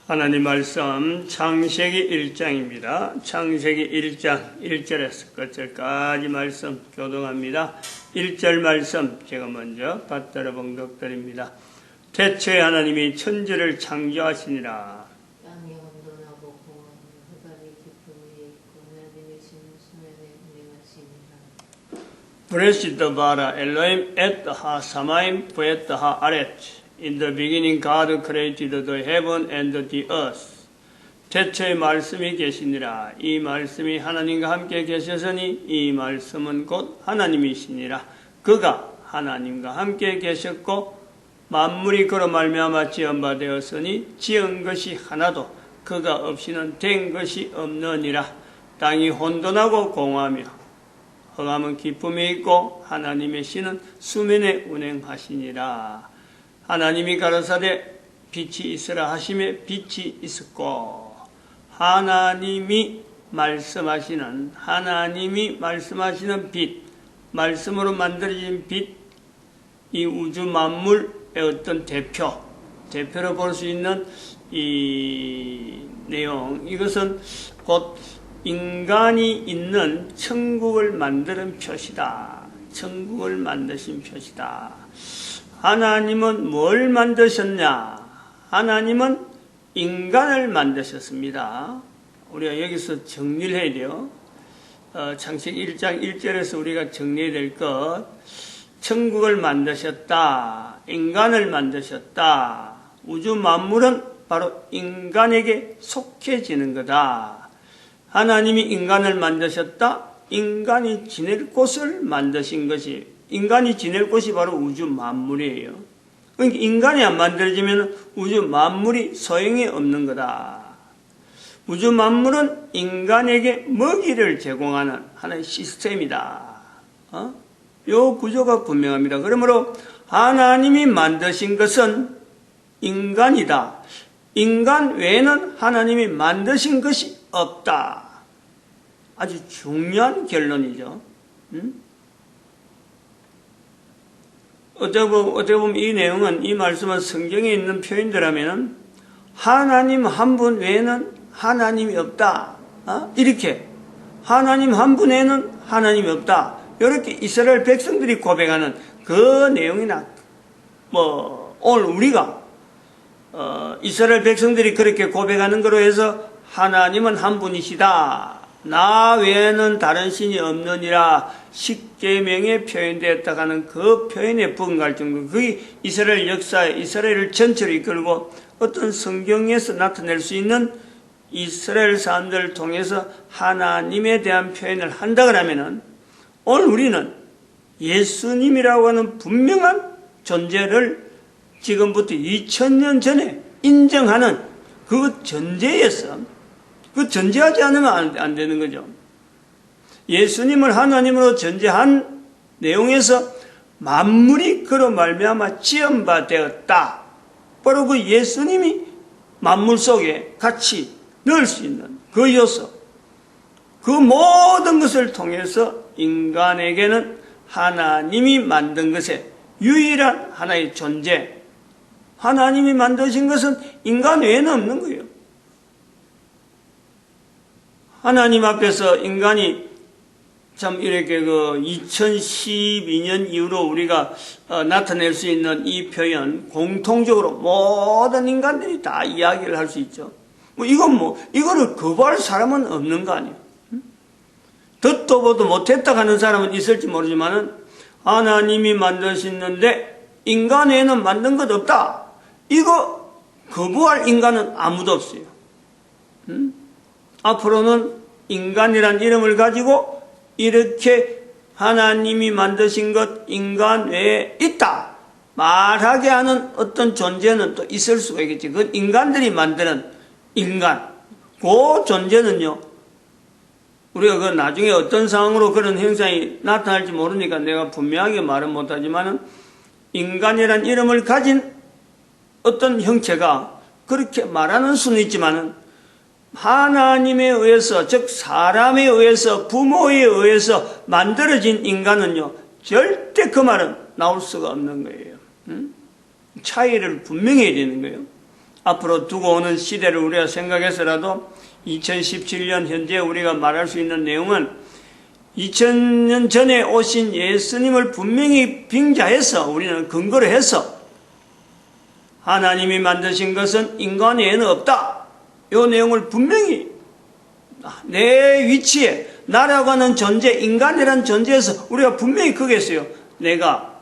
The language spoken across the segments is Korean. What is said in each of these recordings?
하나님 말씀 창세기 1장입니다. 창세기 1장 1절에서 끝절까지 말씀 교동합니다. 1절 말씀 제가 먼저 받들어 봉독드립니다. 태초에 하나님이 천지를 창조하시니라. 땅이 온돈하고 공허하며 흑암이 깊은 위에 있고 하나님의 신은 수면에 운행하시니라. 브레시드 바라 엘로임 에트 하 사마임 부에트 하 아렛. In the beginning God created the heaven and the earth. 태초에 말씀이 계시니라. 이 말씀이 하나님과 함께 계셨으니 이 말씀은 곧 하나님이시니라. 그가 하나님과 함께 계셨고 만물이 그로 말미암아 지은 바 되었으니 지은 것이 하나도 그가 없이는 된 것이 없느니라. 땅이 혼돈하고 공허하며 흑암은 기쁨이 있고 하나님의 신은 수면에 운행하시니라. 하나님이 가라사대 빛이 있으라 하심에 빛이 있었고 하나님이 말씀하시는 빛, 말씀으로 만들어진 빛, 이 우주 만물의 어떤 대표로 볼 수 있는 이 내용, 이것은 곧 인간이 있는 천국을 만드는 표시다. 천국을 만드신 표시다. 하나님은 뭘 만드셨냐? 하나님은 인간을 만드셨습니다. 우리가 여기서 정리를 해야 돼요. 창세기 1장 1절에서 우리가 정리해야 될 것, 천국을 만드셨다. 인간을 만드셨다. 우주 만물은 바로 인간에게 속해지는 거다. 하나님이 인간을 만드셨다. 인간이 지낼 곳을 만드신 것이, 인간이 지낼 곳이 바로 우주 만물이에요. 그러니까 인간이 안 만들어지면 우주 만물이 소용이 없는 거다. 우주 만물은 인간에게 먹이를 제공하는 하나의 시스템이다. 요 구조가 분명합니다. 그러므로 하나님이 만드신 것은 인간이다. 인간 외에는 하나님이 만드신 것이 없다. 아주 중요한 결론이죠. 어떻게 보면 이 내용은, 이 말씀은 성경에 있는 표현들하면 하나님 한 분 외에는 하나님이 없다. 이렇게 하나님 한 분 외에는 하나님이 없다. 이렇게 이스라엘 백성들이 고백하는 그 내용이나 오늘 우리가 이스라엘 백성들이 그렇게 고백하는 거로 해서 하나님은 한 분이시다. 나 외에는 다른 신이 없느니라 십계명에 표현되었다 하는 그 표현에 부응할 정도, 그게 이스라엘 역사에 이스라엘을 전체로 이끌고 어떤 성경에서 나타낼 수 있는 이스라엘 사람들을 통해서 하나님에 대한 표현을 한다 그러면은 오늘 우리는 예수님이라고 하는 분명한 존재를 지금부터 2000년 전에 인정하는 그 전제에서, 그 전제하지 않으면 안 되는 거죠. 예수님을 하나님으로 전제한 내용에서 만물이 그로 말미암아 지은 바 되었다. 바로 그 예수님이 만물 속에 같이 넣을 수 있는 그 요소, 그 모든 것을 통해서 인간에게는 하나님이 만든 것의 유일한 하나의 존재, 하나님이 만드신 것은 인간 외에는 없는 거예요. 하나님 앞에서 인간이 참 이렇게 2012년 이후로 우리가 나타낼 수 있는 이 표현, 공통적으로 모든 인간들이 다 이야기를 할 수 있죠. 이거를 거부할 사람은 없는 거 아니에요. 듣도 보도 못했다 하는 사람은 있을지 모르지만은 하나님이 만드셨는데 인간 외에는 만든 것 없다. 이거 거부할 인간은 아무도 없어요. 앞으로는 인간이란 이름을 가지고 이렇게 하나님이 만드신 것 인간 외에 있다 말하게 하는 어떤 존재는 또 있을 수가 있겠지. 그건 인간들이 만드는 인간, 그 존재는요, 우리가 그 나중에 어떤 상황으로 그런 현상이 나타날지 모르니까 내가 분명하게 말은 못하지만은 인간이란 이름을 가진 어떤 형체가 그렇게 말하는 수는 있지만은 하나님에 의해서, 즉 사람에 의해서, 부모에 의해서 만들어진 인간은요, 절대 그 말은 나올 수가 없는 거예요. 차이를 분명히 해야 되는 거예요. 앞으로 두고 오는 시대를 우리가 생각해서라도 2017년 현재 우리가 말할 수 있는 내용은 2000년 전에 오신 예수님을 분명히 빙자해서 우리는 근거를 해서 하나님이 만드신 것은 인간 외에는 없다. 이 내용을 분명히 내 위치에 나라고 하는 존재, 인간이라는 존재에서 우리가 분명히 거기에서요. 내가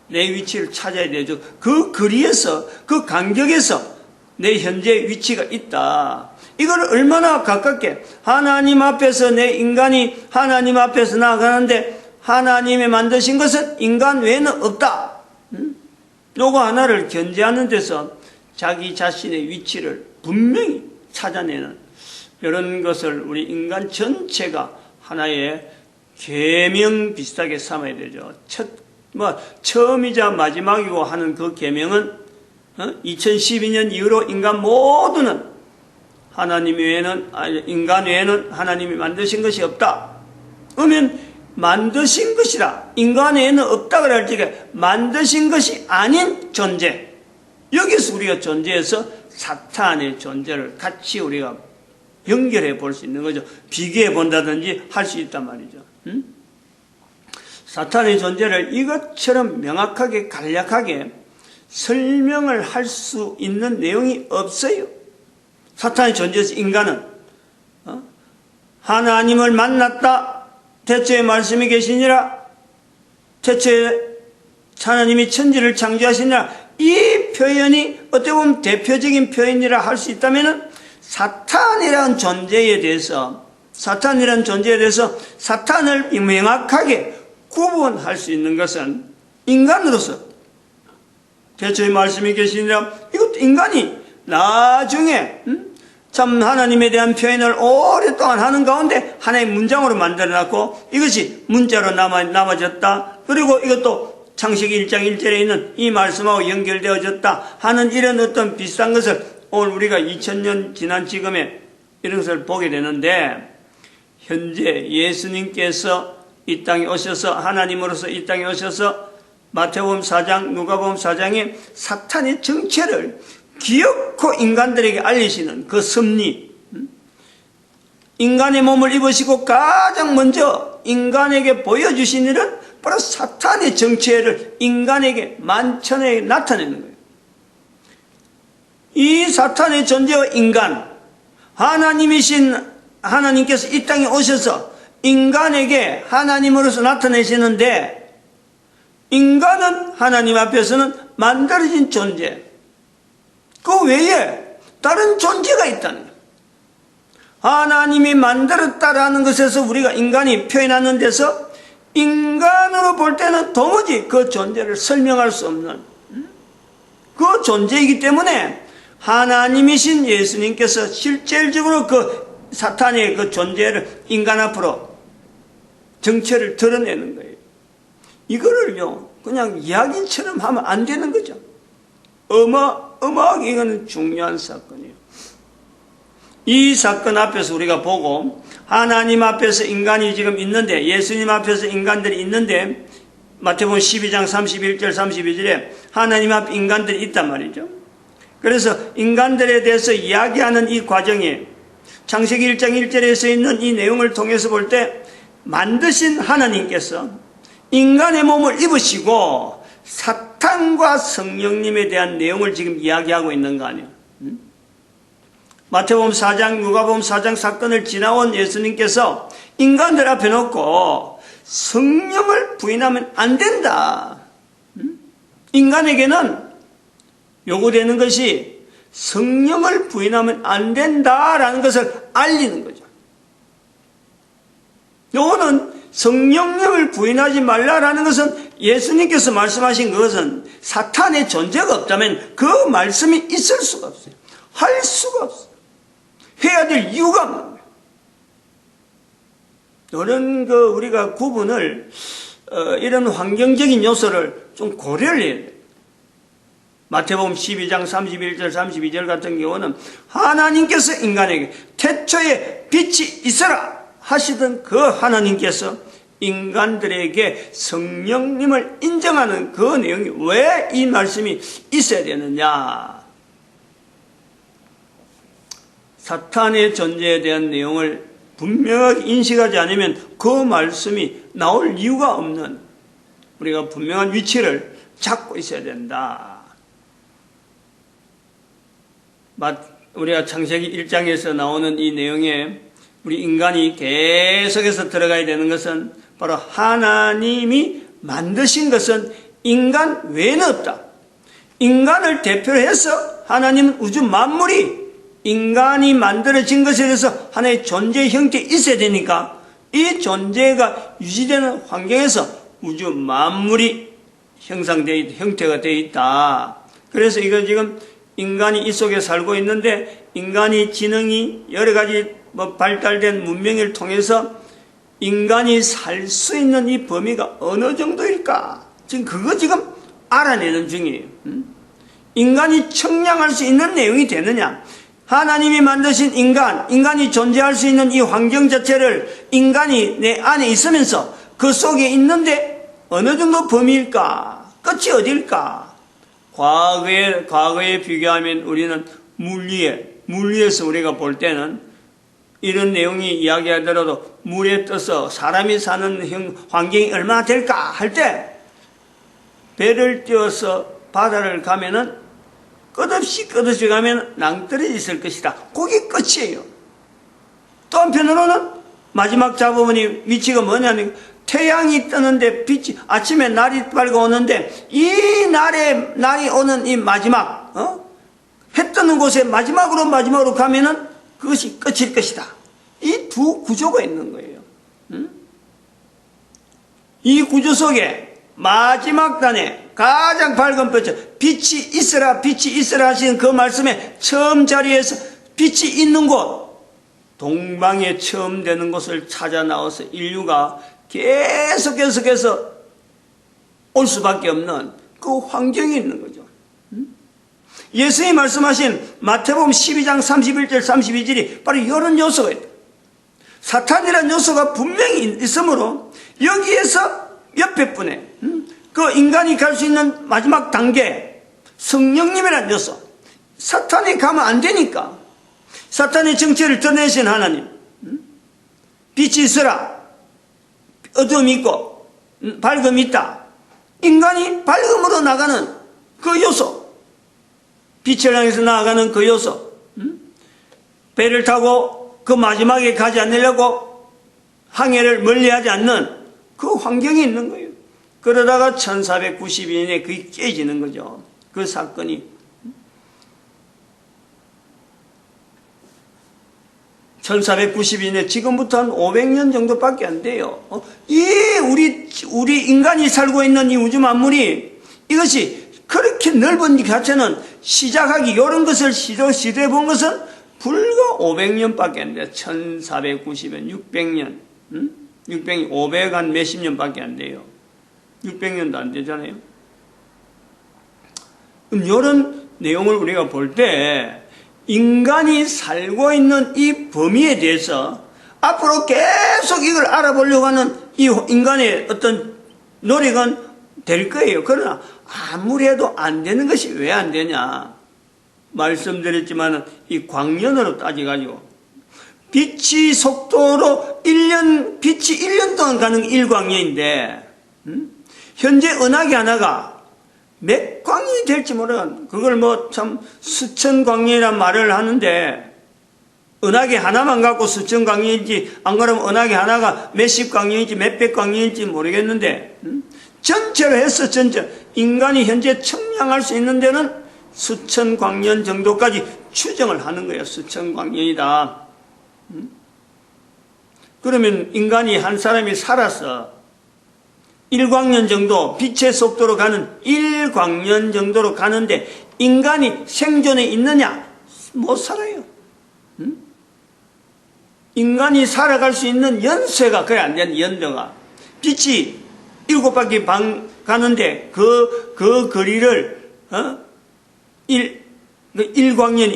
내 위치를 찾아야 되죠. 그 거리에서, 그 간격에서 내 현재 위치가 있다. 이걸 얼마나 가깝게 하나님 앞에서 내 인간이 하나님 앞에서 나아가는데 하나님이 만드신 것은 인간 외에는 없다. 요거 하나를 견제하는 데서 자기 자신의 위치를 분명히 찾아내는 이런 것을 우리 인간 전체가 하나의 계명 비슷하게 삼아야 되죠. 처음이자 마지막이고 하는 그 계명은 2012년 이후로 인간 모두는 하나님 외에는, 인간 외에는 하나님이 만드신 것이 없다. 그러면 만드신 것이라 인간 외에는 없다 그럴 적에 만드신 것이 아닌 존재, 여기서 우리가 존재해서 사탄의 존재를 같이 우리가 연결해 볼 수 있는 거죠. 비교해 본다든지 할 수 있단 말이죠. 사탄의 존재를 이것처럼 명확하게 간략하게 설명을 할 수 있는 내용이 없어요. 사탄의 존재에서 인간은 하나님을 만났다. 태초에 말씀이 계시니라. 태초에 하나님이 천지를 창조하시니라. 이 표현이 어떻게 보면 대표적인 표현이라 할 수 있다면 사탄이라는 존재에 대해서 사탄을 명확하게 구분할 수 있는 것은 인간으로서 태초에 말씀이 계시니라. 이것도 인간이 나중에 참 하나님에 대한 표현을 오랫동안 하는 가운데 하나의 문장으로 만들어놨고 이것이 문자로 남아졌다. 그리고 이것도 창세기 1장 1절에 있는 이 말씀하고 연결되어졌다 하는 이런 어떤 비슷한 것을 오늘 우리가 2000년 지난 지금에 이런 것을 보게 되는데, 현재 예수님께서 이 땅에 오셔서 하나님으로서 이 땅에 오셔서 마태복음 4장 누가복음 4장에 사탄의 정체를 기어코 인간들에게 알리시는 그 섭리, 인간의 몸을 입으시고 가장 먼저 인간에게 보여주신 일은 바로 사탄의 정체를 인간에게 만천하에 나타내는 거예요. 이 사탄의 존재와 인간, 하나님이신 하나님께서 이 땅에 오셔서 인간에게 하나님으로서 나타내시는데, 인간은 하나님 앞에서는 만들어진 존재, 그 외에 다른 존재가 있다는 거예요. 하나님이 만들었다라는 것에서 우리가 인간이 표현하는 데서 인간으로 볼 때는 도무지 그 존재를 설명할 수 없는 그 존재이기 때문에 하나님이신 예수님께서 실질적으로 그 사탄의 그 존재를 인간 앞으로 정체를 드러내는 거예요. 이거를요 그냥 이야기처럼 하면 안 되는 거죠. 어마어마하게 이거는 중요한 사건이에요. 이 사건 앞에서 우리가 보고 하나님 앞에서 인간이 지금 있는데, 예수님 앞에서 인간들이 있는데, 마태복음 12장 31절 32절에 하나님 앞에 인간들이 있단 말이죠. 그래서 인간들에 대해서 이야기하는 이 과정에 창세기 1장 1절에 써 있는 이 내용을 통해서 볼 때 만드신 하나님께서 인간의 몸을 입으시고 사탄과 성령님에 대한 내용을 지금 이야기하고 있는 거 아니에요. 마태복음 4장 누가복음 4장 사건을 지나온 예수님께서 인간들 앞에 놓고 성령을 부인하면 안 된다. 인간에게는 요구되는 것이 성령을 부인하면 안 된다라는 것을 알리는 거죠. 요거는 성령님을 부인하지 말라라는 것은 예수님께서 말씀하신 것은 사탄의 존재가 없다면 그 말씀이 있을 수가 없어요. 할 수가 없어요. 해야 될 이유가 없는 거예요. 이런 우리가 구분을 이런 환경적인 요소를 좀 고려를 해야 돼요. 마태복음 12장 31절 32절 같은 경우는 하나님께서 인간에게 태초에 빛이 있어라 하시던 그 하나님께서 인간들에게 성령님을 인정하는 그 내용이 왜 이 말씀이 있어야 되느냐, 사탄의 존재에 대한 내용을 분명하게 인식하지 않으면 그 말씀이 나올 이유가 없는, 우리가 분명한 위치를 잡고 있어야 된다. 우리가 창세기 1장에서 나오는 이 내용에 우리 인간이 계속해서 들어가야 되는 것은 바로 하나님이 만드신 것은 인간 외에는 없다. 인간을 대표로 해서 하나님은 우주 만물이 인간이 만들어진 것에 대해서 하나의 존재 형태에 있어야 되니까 이 존재가 유지되는 환경에서 우주 만물이 형태가 되어 있다. 그래서 이거 지금 인간이 이 속에 살고 있는데 인간이 지능이 여러 가지 발달된 문명을 통해서 인간이 살 수 있는 이 범위가 어느 정도일까? 지금 그거 지금 알아내는 중이에요. 인간이 청량할 수 있는 내용이 되느냐? 하나님이 만드신 인간이 존재할 수 있는 이 환경 자체를 인간이 내 안에 있으면서 그 속에 있는데 어느 정도 범위일까? 끝이 어딜까? 과거에 비교하면 우리는 물리에서 우리가 볼 때는 이런 내용이 이야기하더라도 물에 떠서 사람이 사는 환경이 얼마나 될까 할 때 배를 띄워서 바다를 가면은 끝없이 가면 낭떠러지 있을 것이다. 그게 끝이에요. 또 한편으로는 마지막 잡아보니 위치가 뭐냐면 태양이 뜨는데 빛이 아침에 날이 밝아오는데 이 날이 오는 이 마지막 해 뜨는 곳에 마지막으로 가면은 그것이 끝일 것이다. 이 두 구조가 있는 거예요. 이 구조 속에 마지막 단에 가장 밝은 빛이 있으라 하시는 그 말씀에 처음 자리에서 빛이 있는 곳, 동방에 처음 되는 곳을 찾아 나와서 인류가 계속해서 올 수밖에 없는 그 환경이 있는 거죠. 예수님이 말씀하신 마태복음 12장 31절 32절이 바로 이런 요소가 있다. 사탄이라는 요소가 분명히 있으므로 여기에서 옆에 분에 그 인간이 갈 수 있는 마지막 단계 성령님이라는 요소, 사탄이 가면 안 되니까 사탄의 정체를 드러내신 하나님, 빛이 있으라, 어둠이 있고 밝음이 있다. 인간이 밝음으로 나가는 그 요소, 빛을 향해서 나아가는 그 요소, 배를 타고 그 마지막에 가지 않으려고 항해를 멀리하지 않는 그 환경이 있는 거예요. 그러다가 1492년에 그게 깨지는 거죠. 그 사건이. 1492년에 지금부터 한 500년 정도밖에 안 돼요. 우리 인간이 살고 있는 이 우주 만물이 이것이 그렇게 넓은 자체는 시작하기, 이런 것을 시도해 본 것은 불과 500년밖에 안 돼요. 1490년, 600년. 600년, 500한 몇십 년밖에 안 돼요. 600년도 안 되잖아요. 그럼 이런 내용을 우리가 볼 때 인간이 살고 있는 이 범위에 대해서 앞으로 계속 이걸 알아보려고 하는 이 인간의 어떤 노력은 될 거예요. 그러나 아무리 해도 안 되는 것이 왜 안 되냐? 말씀드렸지만 이 광년으로 따져가지고 빛이 속도로 1년 동안 가는 게 1광년인데 현재 은하계 하나가 몇 광년이 될지 모르는, 그걸 참 수천 광년이란 말을 하는데 은하계 하나만 갖고 수천 광년인지 안 그러면 은하계 하나가 몇십 광년인지 몇백 광년인지 모르겠는데 전체로 해서 인간이 현재 청량할 수 있는 데는 수천 광년 정도까지 추정을 하는 거예요. 수천 광년이다. 그러면 인간이 한 사람이 살아서 1광년 정도 빛의 속도로 가는 1광년 정도로 가는데 인간이 생존에 있느냐? 못 살아요. 인간이 살아갈 수 있는 연세가 거의 안 되는 연도가, 빛이 7바퀴 가는데 그 거리를 1광년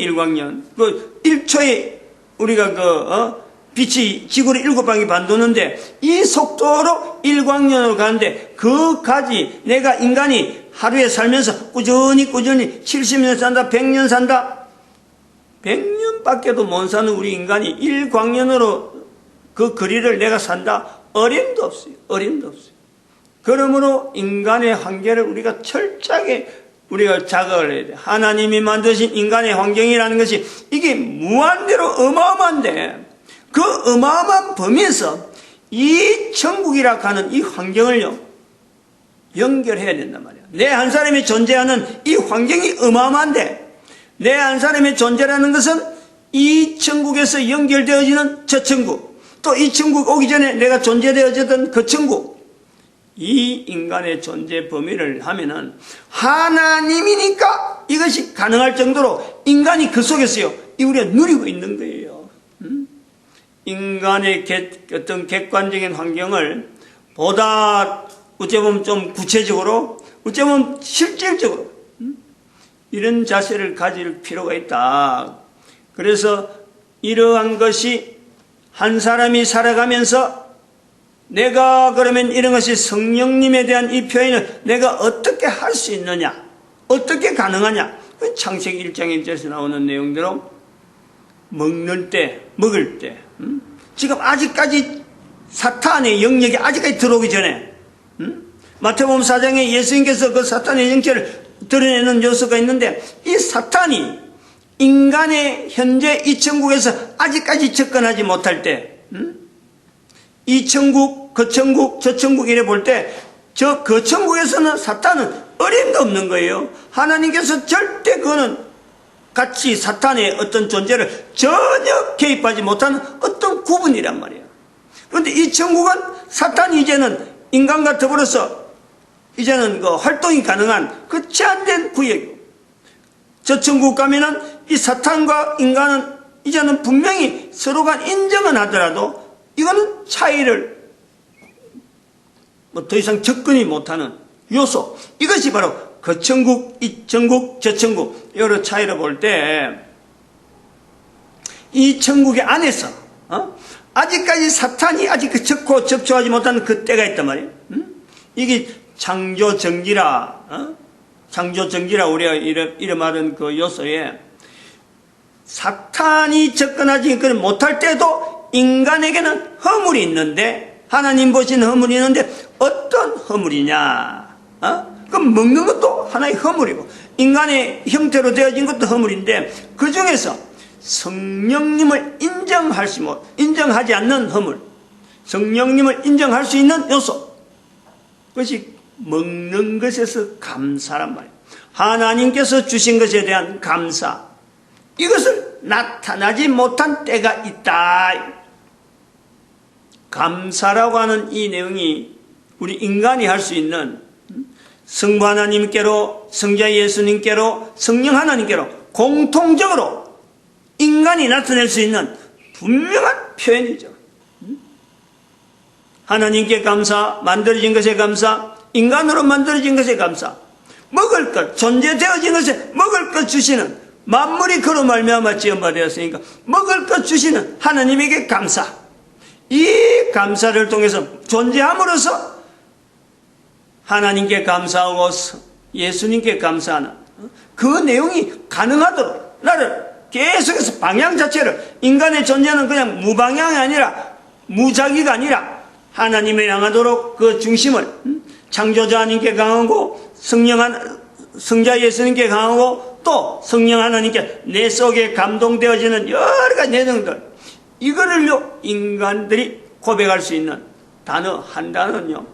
1초에 우리가 빛이 지구를 7바퀴 반 도는데 이 속도로 1광년으로 가는데 그까지 내가 인간이 하루에 살면서 꾸준히 70년 산다, 100년 산다, 100년밖에도 못 사는 우리 인간이 일광년으로 그 거리를 내가 산다? 어림도 없어요. 어림도 없어요. 그러므로 인간의 한계를 우리가 철저하게 우리가 자각을 해야 돼. 하나님이 만드신 인간의 환경이라는 것이 이게 무한대로 어마어마한데 그 어마어마한 범위에서 이 천국이라 하는 이 환경을요 연결해야 된단 말이야. 내 한 사람이 존재하는 이 환경이 어마어마한데 내 한 사람의 존재라는 것은 이 천국에서 연결되어지는 저 천국, 또 이 천국 오기 전에 내가 존재되어졌던 그 천국, 이 인간의 존재 범위를 하면은 하나님이니까 이것이 가능할 정도로 인간이 그 속에서요 이 우리가 누리고 있는 거예요. 인간의 어떤 객관적인 환경을 보다 어찌 보면 좀 구체적으로, 어찌 보면 실질적으로 이런 자세를 가질 필요가 있다. 그래서 이러한 것이 한 사람이 살아가면서 내가 그러면 이런 것이 성령님에 대한 이 표현을 내가 어떻게 할 수 있느냐, 어떻게 가능하냐. 창세기 1장 1절에서 나오는 내용대로 먹는 때, 먹을 때, 지금 아직까지 사탄의 영역이 아직까지 들어오기 전에, 마태복음 4장에 예수님께서 그 사탄의 영체를 드러내는 요소가 있는데, 이 사탄이 인간의 현재 이 천국에서 아직까지 접근하지 못할 때, 이 천국, 그 천국, 저 천국 이래 볼 때, 그 천국에서는 사탄은 어림도 없는 거예요. 하나님께서 절대 그거는 같이 사탄의 어떤 존재를 전혀 개입하지 못하는 어떤 구분이란 말이에요. 그런데 이 천국은 사탄이 이제는 인간과 더불어서 이제는 그 활동이 가능한 그 제한된 구역이고, 저 천국 가면은 이 사탄과 인간은 이제는 분명히 서로가 인정은 하더라도 이거는 차이를 뭐 더 이상 접근이 못하는 요소, 이것이 바로 그 천국, 이 천국, 저 천국 여러 차이를 볼 때 이 천국의 안에서 아직까지 사탄이 아직 그 접촉하지 못하는 그 때가 있단 말이에요. 이게 창조정기라, 창조정기라 우리가 이름 말한 그 요소에 사탄이 접근하지 못할 때도 인간에게는 허물이 있는데, 하나님 보시는 허물이 있는데 어떤 허물이냐? 그럼 먹는 것도 하나의 허물이고 인간의 형태로 되어진 것도 허물인데, 그 중에서 성령님을 인정하지 않는 허물, 성령님을 인정할 수 있는 요소, 그것이 먹는 것에서 감사란 말이에요. 하나님께서 주신 것에 대한 감사, 이것을 나타나지 못한 때가 있다. 감사라고 하는 이 내용이 우리 인간이 할 수 있는 성부 하나님께로, 성자 예수님께로, 성령 하나님께로 공통적으로 인간이 나타낼 수 있는 분명한 표현이죠. 하나님께 감사, 만들어진 것에 감사, 인간으로 만들어진 것에 감사, 먹을 것, 존재되어진 것에 먹을 것 주시는, 만물이 그로 말미암아 지음받았으니까 먹을 것 주시는 하나님에게 감사, 이 감사를 통해서 존재함으로써 하나님께 감사하고 예수님께 감사하는 그 내용이 가능하도록 나를 계속해서 방향 자체를, 인간의 존재는 그냥 무방향이 아니라 무작위가 아니라 하나님을 향하도록 그 중심을 창조자 하나님께 강하고 성자 예수님께 강하고 또 성령 하나님께 내 속에 감동되어지는 여러 가지 내용들, 이거를요 인간들이 고백할 수 있는 단어 한 단어는요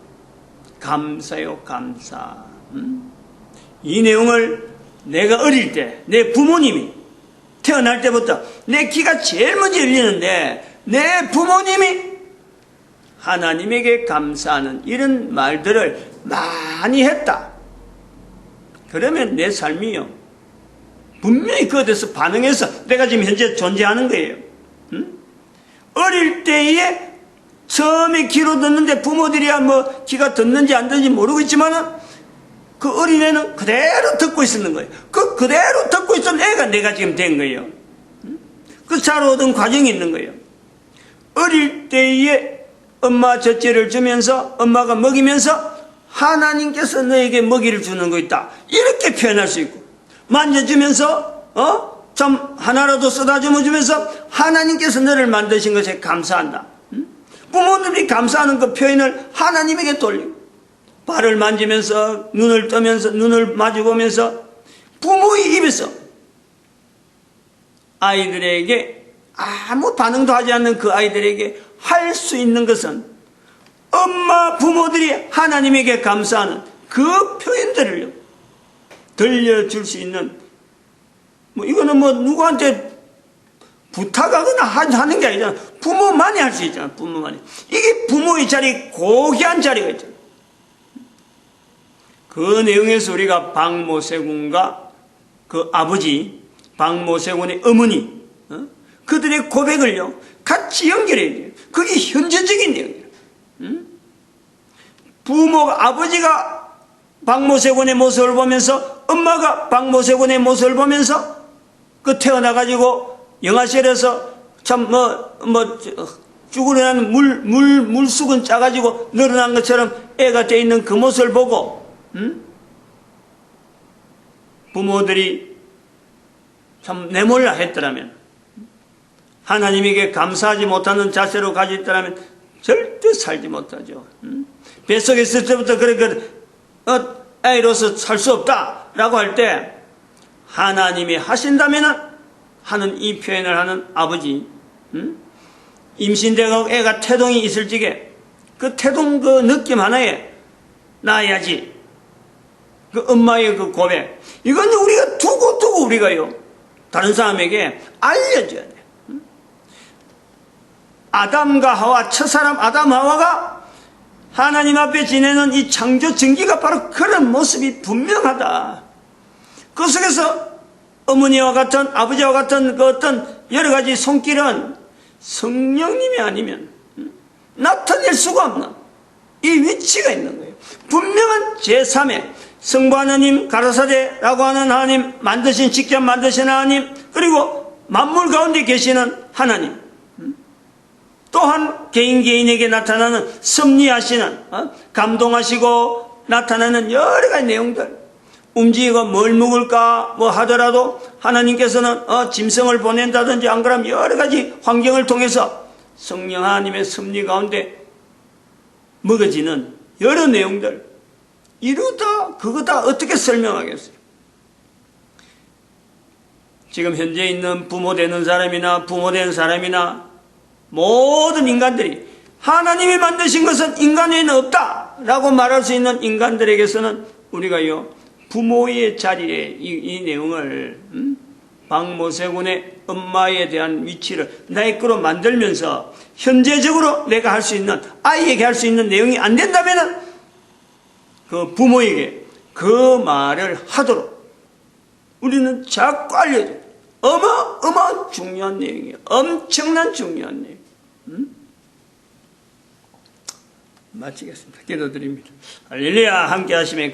감사요. 감사. 이 내용을 내가 어릴 때 내 부모님이 태어날 때부터 내 귀가 제일 먼저 열리는데 내 부모님이 하나님에게 감사하는 이런 말들을 많이 했다. 그러면 내 삶이요 분명히 그것에 대해서 반응해서 내가 지금 현재 존재하는 거예요. 어릴 때에 처음에 귀로 듣는데 부모들이야 뭐 귀가 듣는지 안 듣는지 모르겠지만 그 어린애는 그대로 듣고 있었는 거예요. 그 그대로 듣고 있던 애가 내가 지금 된 거예요. 그 자라오던 과정이 있는 거예요. 어릴 때에 엄마 젖제를 주면서 엄마가 먹이면서 하나님께서 너에게 먹이를 주는 거 있다, 이렇게 표현할 수 있고, 만져주면서 참 하나라도 쓰다듬어 주면서 하나님께서 너를 만드신 것에 감사한다. 부모들이 감사하는 그 표현을 하나님에게 돌리고, 발을 만지면서 눈을 뜨면서 눈을 마주보면서 부모의 입에서 아이들에게 아무 반응도 하지 않는 그 아이들에게 할 수 있는 것은 엄마 부모들이 하나님에게 감사하는 그 표현들을 들려줄 수 있는, 뭐 이거는 뭐 누구한테 부탁하거나 하는 게 아니잖아. 부모만이 할 수 있잖아. 부모만이. 이게 부모의 자리, 고귀한 자리가 있잖아. 그 내용에서 우리가 박모세군과 그 아버지 박모세군의 어머니, 그들의 고백을요 같이 연결해야 돼요. 그게 현재적인 내용이에요. 부모가, 아버지가 박모세군의 모습을 보면서, 엄마가 박모세군의 모습을 보면서 그 태어나가지고 영아실에서 참 죽으려는 물쑥은 짜가지고 늘어난 것처럼 애가 돼 있는 그 모습을 보고, 부모들이 참 내몰라 했더라면, 하나님에게 감사하지 못하는 자세로 가지고 있더라면 절대 살지 못하죠. 뱃속에 있을 때부터 애로서 살 수 없다라고 할 때 하나님이 하신다면 하는 이 표현을 하는 아버지, 임신되고 애가 태동이 있을 적에 그 태동 그 느낌 하나에 낳아야지, 그 엄마의 그 고백, 이건 우리가 두고 우리가요 다른 사람에게 알려줘야 돼. 아담과 하와, 첫사람 아담 하와가 하나님 앞에 지내는 이 창조 전기가 바로 그런 모습이 분명하다. 그 속에서 어머니와 같은, 아버지와 같은 그 어떤 여러 가지 손길은 성령님이 아니면 나타낼 수가 없는 이 위치가 있는 거예요. 분명한 제3의 성부 하나님, 가라사대라고 하는 하나님, 직접 만드신 하나님, 그리고 만물 가운데 계시는 하나님, 또한 개인에게 나타나는 섭리하시는, 감동하시고 나타나는 여러 가지 내용들, 움직이고 뭘 먹을까 뭐 하더라도 하나님께서는 짐승을 보낸다든지 안 그러면 여러 가지 환경을 통해서 성령 하나님의 섭리 가운데 먹어지는 여러 내용들, 이루다 그거 다 어떻게 설명하겠어요? 지금 현재 있는 부모 되는 사람이나 부모 된 사람이나 모든 인간들이 하나님이 만드신 것은 인간 외에는 없다라고 말할 수 있는 인간들에게서는 우리가요 부모의 자리에 이 내용을 박모세군의 엄마에 대한 위치를 나의 거로 만들면서 현재적으로 내가 할 수 있는, 아이에게 할 수 있는 내용이 안 된다면 그 부모에게 그 말을 하도록 우리는 자꾸 알려줘요. 어마어마한 중요한 내용이에요. 엄청난 중요한 내용. 마치겠습니다. 기도드립니다. 할렐루야. 함께 하시면